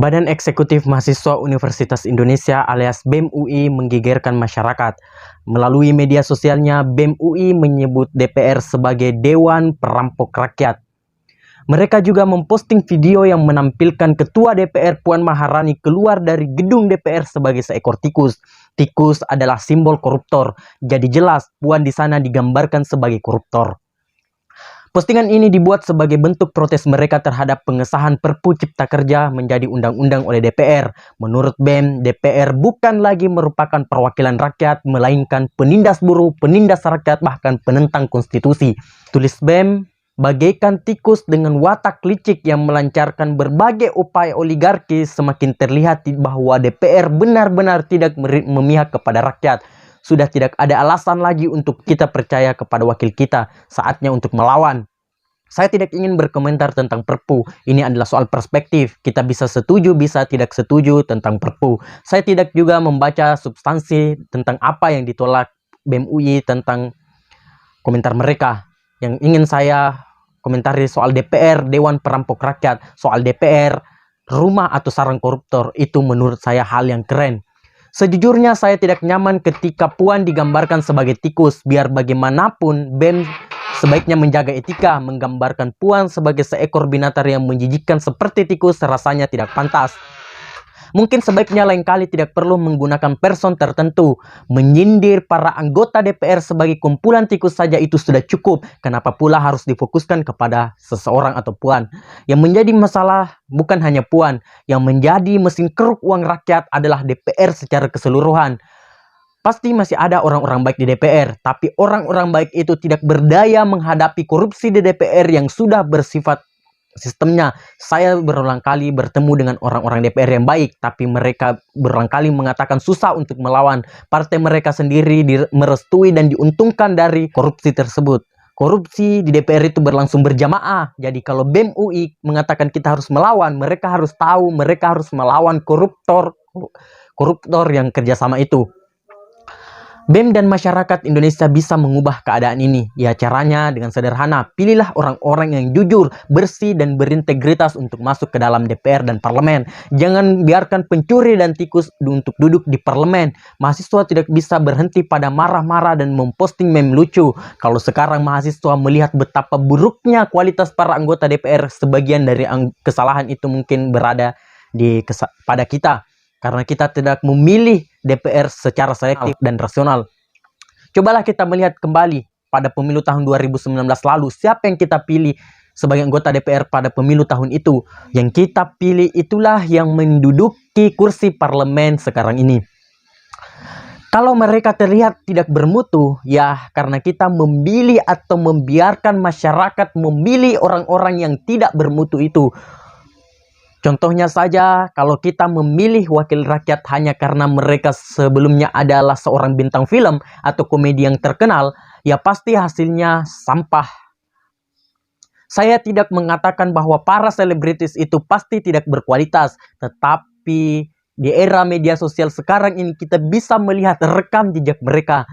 Badan Eksekutif Mahasiswa Universitas Indonesia alias BEM UI menggegerkan masyarakat. Melalui media sosialnya, BEM UI menyebut DPR sebagai Dewan Perampok Rakyat. Mereka juga memposting video yang menampilkan Ketua DPR Puan Maharani keluar dari gedung DPR sebagai seekor tikus. Tikus adalah simbol koruptor, jadi jelas Puan di sana digambarkan sebagai koruptor. Postingan ini dibuat sebagai bentuk protes mereka terhadap pengesahan Perpu Cipta Kerja menjadi undang-undang oleh DPR. Menurut BEM, DPR bukan lagi merupakan perwakilan rakyat, melainkan penindas buruh, penindas rakyat, bahkan penentang konstitusi. Tulis BEM, bagaikan tikus dengan watak licik yang melancarkan berbagai upaya oligarki, semakin terlihat bahwa DPR benar-benar tidak memihak kepada rakyat. Sudah tidak ada alasan lagi untuk kita percaya kepada wakil kita. Saatnya untuk melawan. Saya tidak ingin berkomentar tentang Perpu. Ini adalah soal perspektif. Kita bisa setuju, bisa tidak setuju tentang Perpu. Saya tidak juga membaca substansi tentang apa yang ditolak BEM UI tentang komentar mereka. Yang ingin saya komentari soal DPR, Dewan Perampok Rakyat, soal DPR, rumah atau sarang koruptor, itu menurut saya hal yang keren. Sejujurnya saya tidak nyaman ketika Puan digambarkan sebagai tikus. Biar bagaimanapun BEM sebaiknya menjaga etika. Menggambarkan Puan sebagai seekor binatang yang menjijikkan seperti tikus rasanya tidak pantas. Mungkin sebaiknya lain kali tidak perlu menggunakan person tertentu. Menyindir para anggota DPR sebagai kumpulan tikus saja itu sudah cukup. Kenapa pula harus difokuskan kepada seseorang atau Puan? Yang menjadi masalah bukan hanya Puan. Yang menjadi mesin keruk uang rakyat adalah DPR secara keseluruhan. Pasti masih ada orang-orang baik di DPR, tapi orang-orang baik itu tidak berdaya menghadapi korupsi di DPR yang sudah bersifat sistemnya. Saya berulang kali bertemu dengan orang-orang DPR yang baik, tapi mereka berulang kali mengatakan susah untuk melawan. Partai mereka sendiri merestui dan diuntungkan dari korupsi tersebut. Korupsi di DPR itu berlangsung berjamaah. Jadi kalau BEM UI mengatakan kita harus melawan, mereka harus tahu mereka harus melawan koruptor yang kerjasama itu. BEM dan masyarakat Indonesia bisa mengubah keadaan ini. Ya, caranya dengan sederhana. Pilihlah orang-orang yang jujur, bersih, dan berintegritas untuk masuk ke dalam DPR dan parlemen. Jangan biarkan pencuri dan tikus untuk duduk di parlemen. Mahasiswa tidak bisa berhenti pada marah-marah dan memposting meme lucu. Kalau sekarang mahasiswa melihat betapa buruknya kualitas para anggota DPR, sebagian dari kesalahan itu mungkin berada pada kita. Karena kita tidak memilih DPR secara selektif dan rasional. Cobalah kita melihat kembali pada pemilu tahun 2019 lalu. Siapa yang kita pilih sebagai anggota DPR pada pemilu tahun itu? Yang kita pilih itulah yang menduduki kursi parlemen sekarang ini. Kalau mereka terlihat tidak bermutu, ya karena kita memilih atau membiarkan masyarakat memilih orang-orang yang tidak bermutu itu. Contohnya saja, kalau kita memilih wakil rakyat hanya karena mereka sebelumnya adalah seorang bintang film atau komedi yang terkenal, ya pasti hasilnya sampah. Saya tidak mengatakan bahwa para selebritis itu pasti tidak berkualitas, tetapi di era media sosial sekarang ini kita bisa melihat rekam jejak mereka.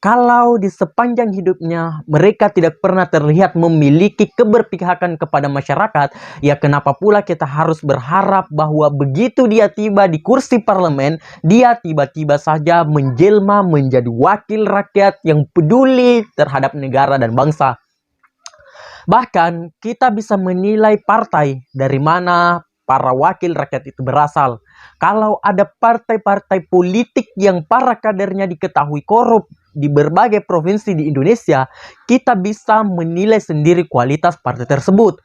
Kalau di sepanjang hidupnya mereka tidak pernah terlihat memiliki keberpihakan kepada masyarakat, ya kenapa pula kita harus berharap bahwa begitu dia tiba di kursi parlemen, dia tiba-tiba saja menjelma menjadi wakil rakyat yang peduli terhadap negara dan bangsa. Bahkan kita bisa menilai partai dari mana para wakil rakyat itu berasal. Kalau ada partai-partai politik yang para kadernya diketahui korup di berbagai provinsi di Indonesia, kita bisa menilai sendiri kualitas partai tersebut.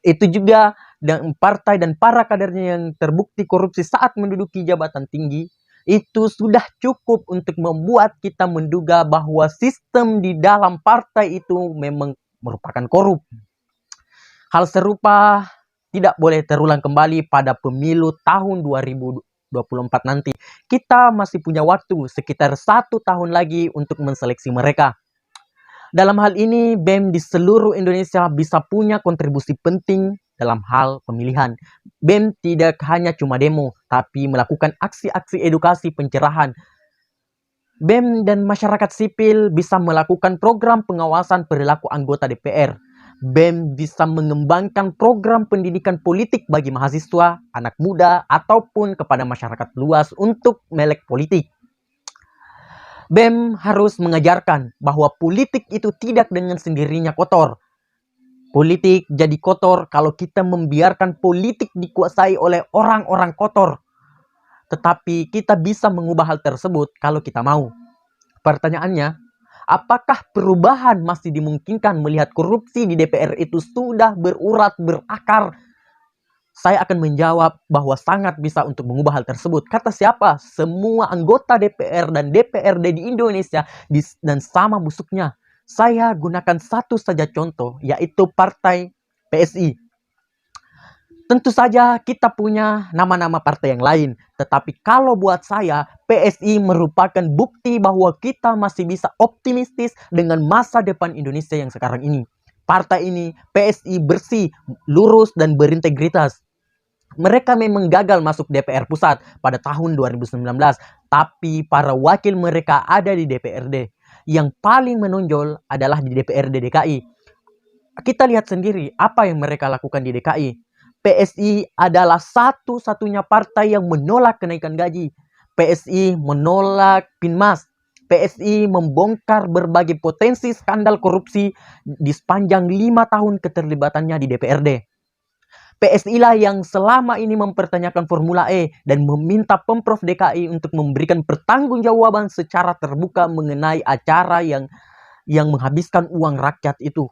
Itu juga dan partai dan para kadernya yang terbukti korupsi saat menduduki jabatan tinggi, itu sudah cukup untuk membuat kita menduga bahwa sistem di dalam partai itu memang merupakan korup. Hal serupa tidak boleh terulang kembali pada pemilu tahun 2024 nanti. Kita masih punya waktu sekitar 1 tahun lagi untuk menseleksi mereka. Dalam hal ini, BEM di seluruh Indonesia bisa punya kontribusi penting dalam hal pemilihan. BEM tidak hanya cuma demo, tapi melakukan aksi-aksi edukasi pencerahan. BEM dan masyarakat sipil bisa melakukan program pengawasan perilaku anggota DPR. BEM bisa mengembangkan program pendidikan politik bagi mahasiswa, anak muda, ataupun kepada masyarakat luas untuk melek politik. BEM harus mengajarkan bahwa politik itu tidak dengan sendirinya kotor. Politik jadi kotor kalau kita membiarkan politik dikuasai oleh orang-orang kotor. Tetapi kita bisa mengubah hal tersebut kalau kita mau. Pertanyaannya, apakah perubahan masih dimungkinkan melihat korupsi di DPR itu sudah berurat, berakar? Saya akan menjawab bahwa sangat bisa untuk mengubah hal tersebut. Kata siapa? Semua anggota DPR dan DPRD di Indonesia dan sama busuknya. Saya gunakan satu saja contoh, yaitu partai PSI. Tentu saja kita punya nama-nama partai yang lain. Tetapi kalau buat saya, PSI merupakan bukti bahwa kita masih bisa optimistis dengan masa depan Indonesia yang sekarang ini. Partai ini, PSI bersih, lurus, dan berintegritas. Mereka memang gagal masuk DPR pusat pada tahun 2019. Tapi para wakil mereka ada di DPRD. Yang paling menonjol adalah di DPRD DKI. Kita lihat sendiri apa yang mereka lakukan di DKI. PSI adalah satu-satunya partai yang menolak kenaikan gaji. PSI menolak PINMAS. PSI membongkar berbagai potensi skandal korupsi di sepanjang 5 tahun keterlibatannya di DPRD. PSI lah yang selama ini mempertanyakan Formula E dan meminta Pemprov DKI untuk memberikan pertanggungjawaban secara terbuka mengenai acara yang menghabiskan uang rakyat itu.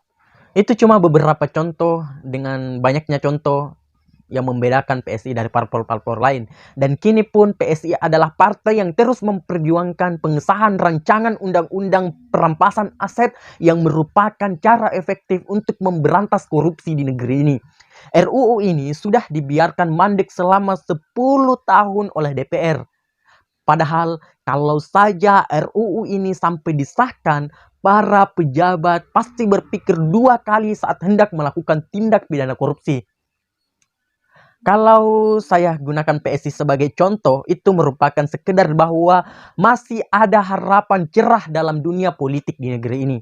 Itu cuma beberapa contoh dengan banyaknya contoh yang membedakan PSI dari parpol-parpol lain. Dan kini pun PSI adalah partai yang terus memperjuangkan pengesahan rancangan undang-undang perampasan aset yang merupakan cara efektif untuk memberantas korupsi di negeri ini. RUU ini sudah dibiarkan mandek selama 10 tahun oleh DPR. Padahal kalau saja RUU ini sampai disahkan, para pejabat pasti berpikir 2 kali saat hendak melakukan tindak pidana korupsi. Kalau saya gunakan PSI sebagai contoh, itu merupakan sekedar bahwa masih ada harapan cerah dalam dunia politik di negeri ini.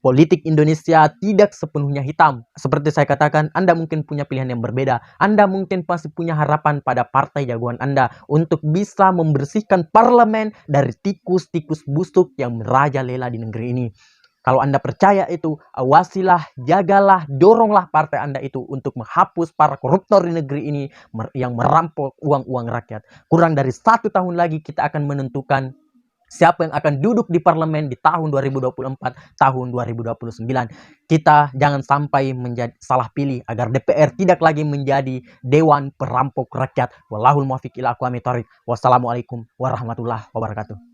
Politik Indonesia tidak sepenuhnya hitam. Seperti saya katakan, Anda mungkin punya pilihan yang berbeda. Anda mungkin pasti punya harapan pada partai jagoan Anda untuk bisa membersihkan parlemen dari tikus-tikus busuk yang merajalela di negeri ini. Kalau Anda percaya itu, awasilah, jagalah, doronglah partai Anda itu untuk menghapus para koruptor di negeri ini yang merampok uang-uang rakyat. Kurang dari 1 tahun lagi kita akan menentukan siapa yang akan duduk di parlemen di tahun 2024, tahun 2029. Kita jangan sampai salah pilih agar DPR tidak lagi menjadi dewan perampok rakyat. Wallahul muwaffiq ila aqwamit thoriq. Wassalamualaikum warahmatullahi wabarakatuh.